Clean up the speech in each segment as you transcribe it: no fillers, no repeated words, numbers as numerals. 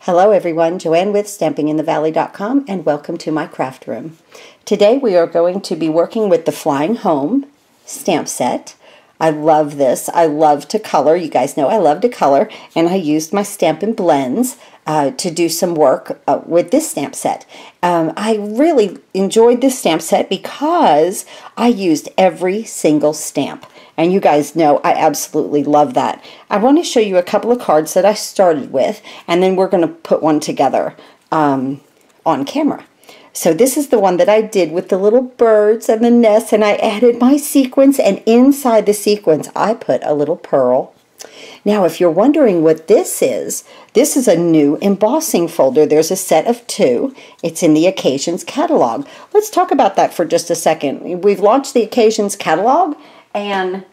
Hello everyone, Joanne with StampingInTheValley.com and welcome to my craft room. Today we are going to be working with the Flying Home stamp set. I love this. I love to color. You guys know I love to color, and I used my Stampin' Blends to do some work with this stamp set. I really enjoyed this stamp set because I used every single stamp. And you guys know I absolutely love that. I want to show you a couple of cards that I started with, and then we're going to put one together on camera. So this is the one that I did with the little birds and the nest, and I added my sequins, and inside the sequins I put a little pearl. Now if you're wondering what this is a new embossing folder. There's a set of 2. It's in the Occasions catalog. Let's talk about that for just a second. We've launched the Occasions catalog, and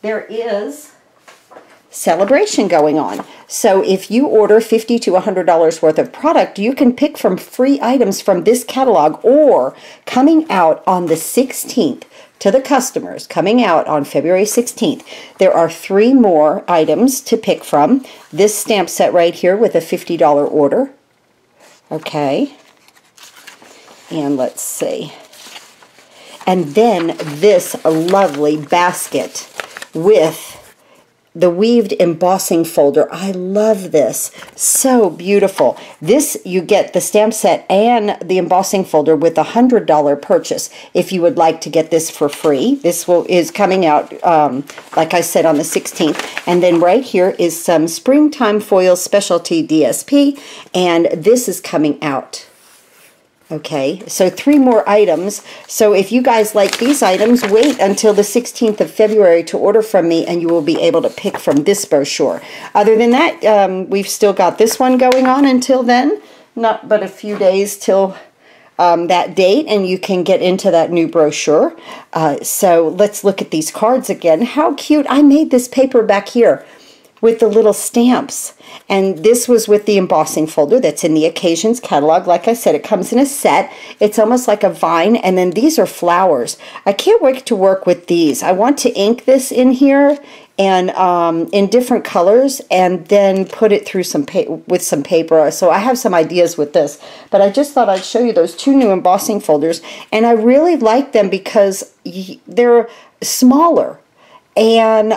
there is celebration going on. So if you order $50 to $100 worth of product, you can pick from free items from this catalog, or coming out on the 16th to the customers, coming out on February 16th, there are 3 more items to pick from. This stamp set right here with a $50 order. Okay. And let's see. And then this lovely basket with the weaved embossing folder. I love this. So beautiful. This, you get the stamp set and the embossing folder with a $100 purchase if you would like to get this for free. This is coming out, like I said, on the 16th. And then right here is some Springtime Foil Specialty DSP, and this is coming out. Okay, so 3 more items. So if you guys like these items, wait until the 16th of February to order from me, and you will be able to pick from this brochure. Other than that, we've still got this one going on until then. Not but a few days till that date, and you can get into that new brochure. So let's look at these cards again. How cute. I made this paper back here with the little stamps, and this was with the embossing folder that's in the Occasions catalog. Like I said, it comes in a set. It's almost like a vine, and then these are flowers. I can't wait to work with these. I want to ink this in here and in different colors, and then put it through with some paper. So I have some ideas with this, but I just thought I'd show you those 2 new embossing folders, and I really like them because they're smaller. And,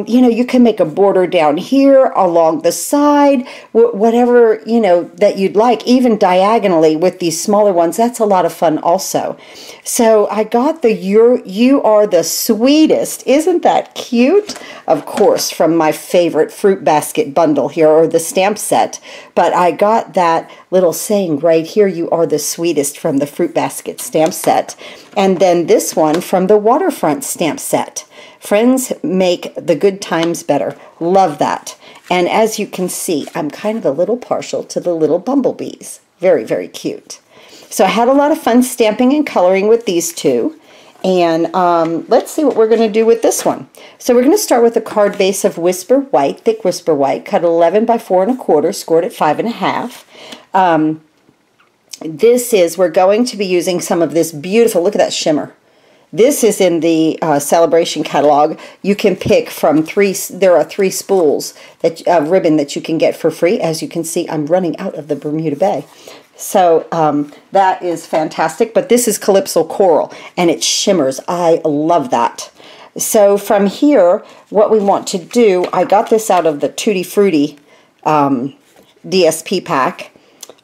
you know, you can make a border down here, along the side, whatever, you know, that you'd like, even diagonally with these smaller ones. That's a lot of fun also. So I got the You Are the Sweetest. Isn't that cute? Of course, from my favorite fruit basket bundle here, or the stamp set. But I got that little saying right here, You Are the Sweetest, from the fruit basket stamp set. And then this one from the waterfront stamp set. Friends make the good times better. Love that. And as you can see, I'm kind of a little partial to the little bumblebees. Very, very cute. So I had a lot of fun stamping and coloring with these 2. And let's see what we're going to do with this one. So we're going to start with a card base of Whisper White, thick Whisper White, cut 11 by 4 1/4, scored at 5 1/2. We're going to be using some of this beautiful, look at that shimmer. This is in the Celebration catalog. You can pick from 3, there are 3 spools of ribbon that you can get for free. As you can see, I'm running out of the Bermuda Bay. So that is fantastic. But this is Calypso Coral, and it shimmers. I love that. So from here, what we want to do, I got this out of the Tutti Frutti DSP pack.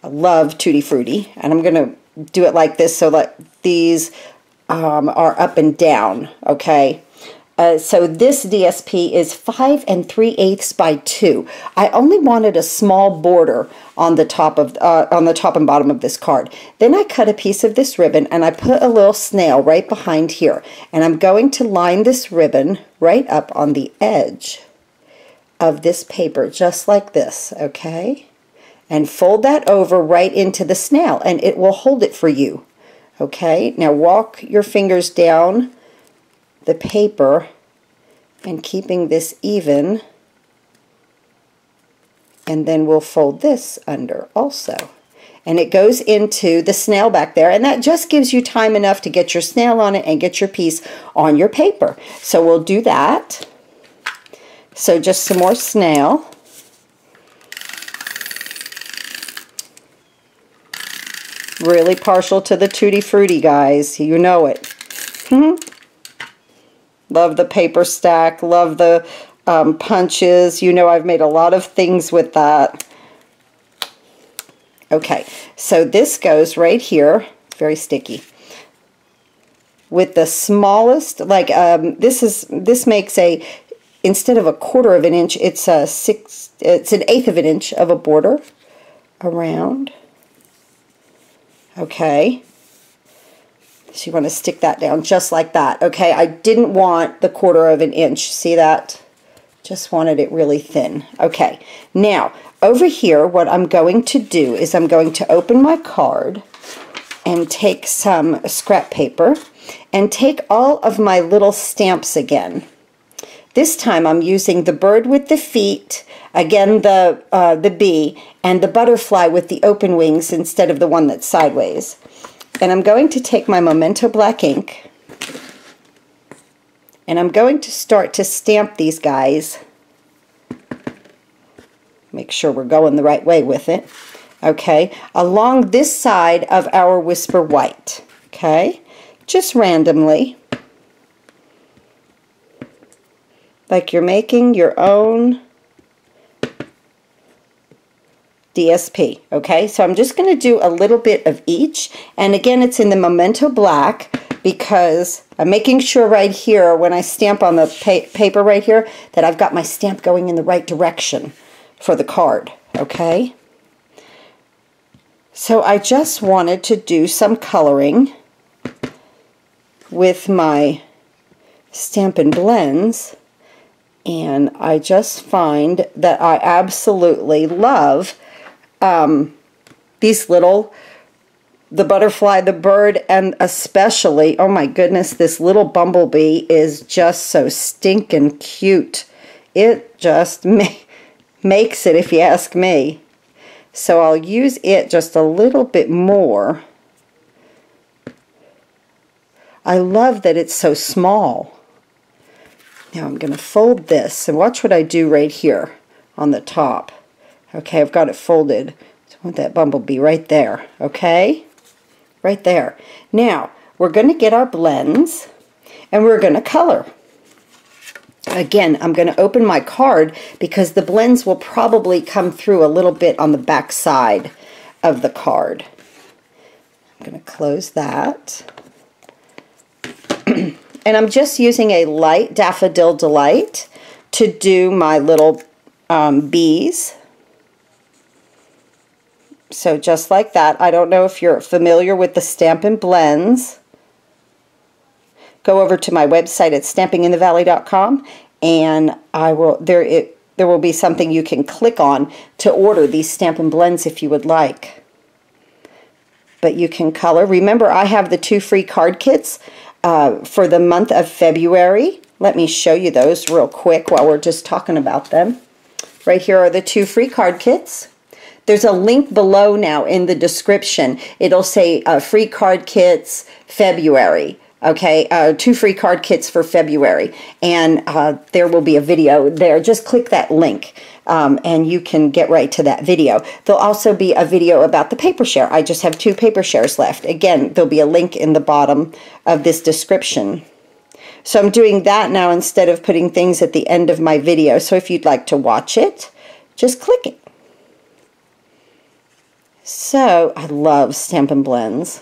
I love Tutti Frutti, and I'm going to do it like this so that these are up and down. Okay, so this DSP is 5 3/8 by 2. I only wanted a small border on the top and bottom of this card. Then I cut a piece of this ribbon, and I put a little snail right behind here, and I'm going to line this ribbon right up on the edge of this paper, just like this. Okay, and fold that over right into the snail, and it will hold it for you. Okay, now walk your fingers down the paper and keeping this even, and then we'll fold this under also. And it goes into the snail back there, and that just gives you time enough to get your snail on it and get your piece on your paper. So we'll do that. So just some more snail. Really partial to the Tutti Frutti, guys. You know it. Love the paper stack. Love the punches. You know I've made a lot of things with that. Okay, so this goes right here. Very sticky. With the smallest, like this makes a, instead of a 1/4 of an inch, it's an 1/8 of an inch of a border around. Okay. So you want to stick that down just like that. Okay, I didn't want the 1/4 of an inch. See that? Just wanted it really thin. Okay, now over here what I'm going to do is I'm going to open my card and take some scrap paper and take all of my little stamps again. This time I'm using the bird with the feet, again the bee, and the butterfly with the open wings instead of the one that's sideways. And I'm going to take my Memento black ink and I'm going to start to stamp these guys. Make sure we're going the right way with it. Okay, along this side of our Whisper White. Okay, just randomly. Like you're making your own DSP. Okay, so I'm just going to do a little bit of each, and again it's in the Memento black because I'm making sure right here when I stamp on the paper right here that I've got my stamp going in the right direction for the card. Okay, so I just wanted to do some coloring with my Stampin' Blends, and I just find that I absolutely love these little, the butterfly, the bird, and especially, oh my goodness, this little bumblebee is just so stinking cute. It just makes it, if you ask me. So I'll use it just a little bit more. I love that it's so small. Now I'm going to fold this, and watch what I do right here on the top. Okay, I've got it folded. So I want that bumblebee right there, okay? Right there. Now, we're going to get our blends, and we're going to color. Again, I'm going to open my card because the blends will probably come through a little bit on the back side of the card. I'm going to close that. And I'm just using a light Daffodil Delight to do my little bees. So just like that. I don't know if you're familiar with the Stampin' Blends. Go over to my website at stampinginthevalley.com, and there will be something you can click on to order these Stampin' Blends if you would like. But you can color. Remember, I have the 2 free card kits for the month of February. Let me show you those real quick while we're just talking about them. Right here are the 2 free card kits. There's a link below now in the description. It'll say free card kits February. Okay, 2 free card kits for February. And there will be a video there. Just click that link and you can get right to that video. There'll also be a video about the paper share. I just have 2 paper shares left. Again, there'll be a link in the bottom of this description. So I'm doing that now instead of putting things at the end of my video. So if you'd like to watch it, just click it. So I love Stampin' Blends.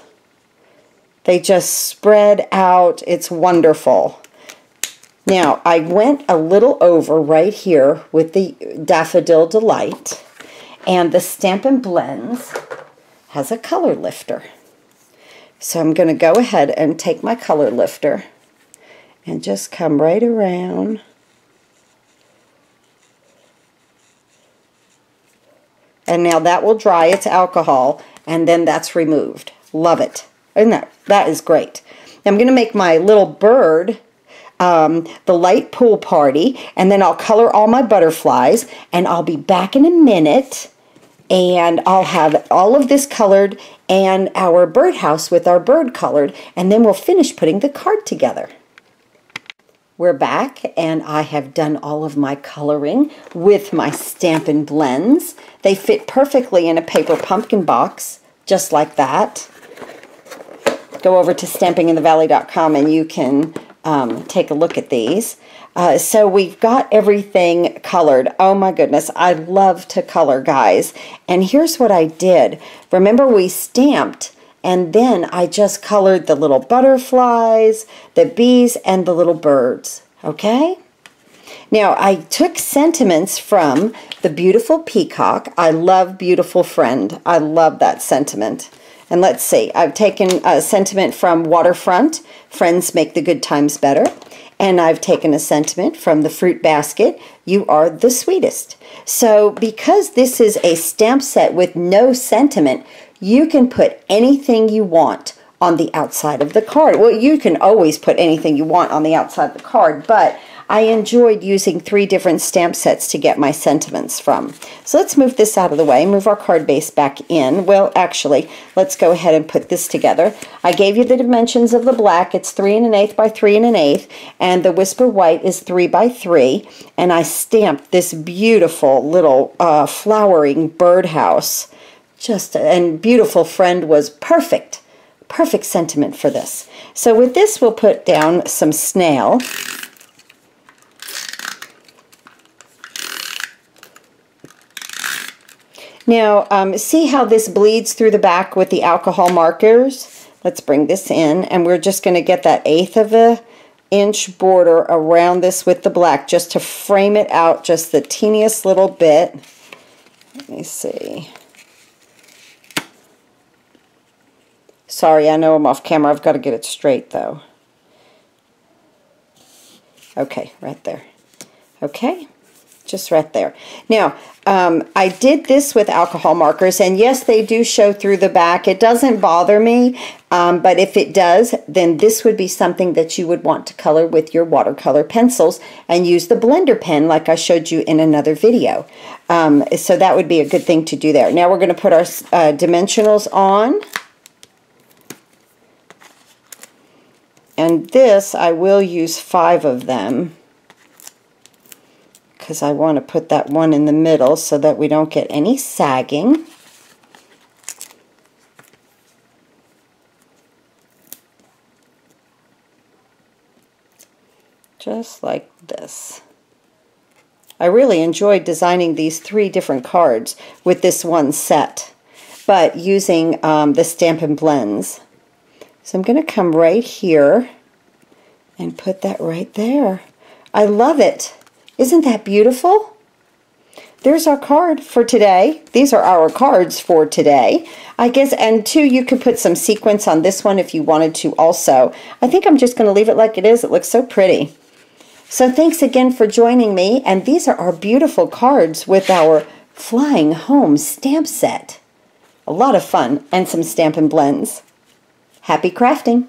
They just spread out. It's wonderful. Now, I went a little over right here with the Daffodil Delight, and the Stampin' Blends has a color lifter. So I'm going to go ahead and take my color lifter and just come right around. And now that will dry its alcohol, and then that's removed. Love it. Isn't that is great. I'm going to make my little bird the light pool party, and then I'll color all my butterflies, and I'll be back in a minute, and I'll have all of this colored and our birdhouse with our bird colored, and then we'll finish putting the card together. We're back, and I have done all of my coloring with my Stampin' Blends. They fit perfectly in a paper pumpkin box, just like that. Go over to stampinginthevalley.com and you can take a look at these. So we've got everything colored. Oh my goodness, I love to color, guys. And here's what I did. Remember, we stamped and then I just colored the little butterflies, the bees, and the little birds. Okay? Now, I took sentiments from the Beautiful Peacock. I love Beautiful Friend. I love that sentiment. And let's see, I've taken a sentiment from Waterfront, Friends Make the Good Times Better. And I've taken a sentiment from the Fruit Basket, You Are the Sweetest. So because this is a stamp set with no sentiment, you can put anything you want on the outside of the card. Well, you can always put anything you want on the outside of the card, but I enjoyed using 3 different stamp sets to get my sentiments from. So let's move this out of the way, move our card base back in. Well, actually, let's go ahead and put this together. I gave you the dimensions of the black. It's 3 1/8 by 3 1/8, and the Whisper White is 3 by 3. And I stamped this beautiful little flowering birdhouse. And Beautiful Friend was perfect. Perfect sentiment for this. So with this, we'll put down some snail. Now, see how this bleeds through the back with the alcohol markers? Let's bring this in, and we're just going to get that 1/8 of an inch border around this with the black, just to frame it out just the teeniest little bit. Let me see. Sorry, I know I'm off camera. I've got to get it straight, though. Okay, right there. Okay. Just right there. Now, I did this with alcohol markers, and yes, they do show through the back. It doesn't bother me, but if it does, then this would be something that you would want to color with your watercolor pencils and use the blender pen like I showed you in another video. So that would be a good thing to do there. Now we're going to put our dimensionals on. And this, I will use 5 of them, because I want to put that one in the middle so that we don't get any sagging. Just like this. I really enjoyed designing these 3 different cards with this one set, but using the Stampin' Blends. So I'm going to come right here and put that right there. I love it. Isn't that beautiful? There's our card for today. These are our cards for today. I guess, and too, you could put some sequins on this one if you wanted to also. I think I'm just going to leave it like it is. It looks so pretty. So thanks again for joining me. And these are our beautiful cards with our Flying Home stamp set. A lot of fun and some Stampin' Blends. Happy crafting!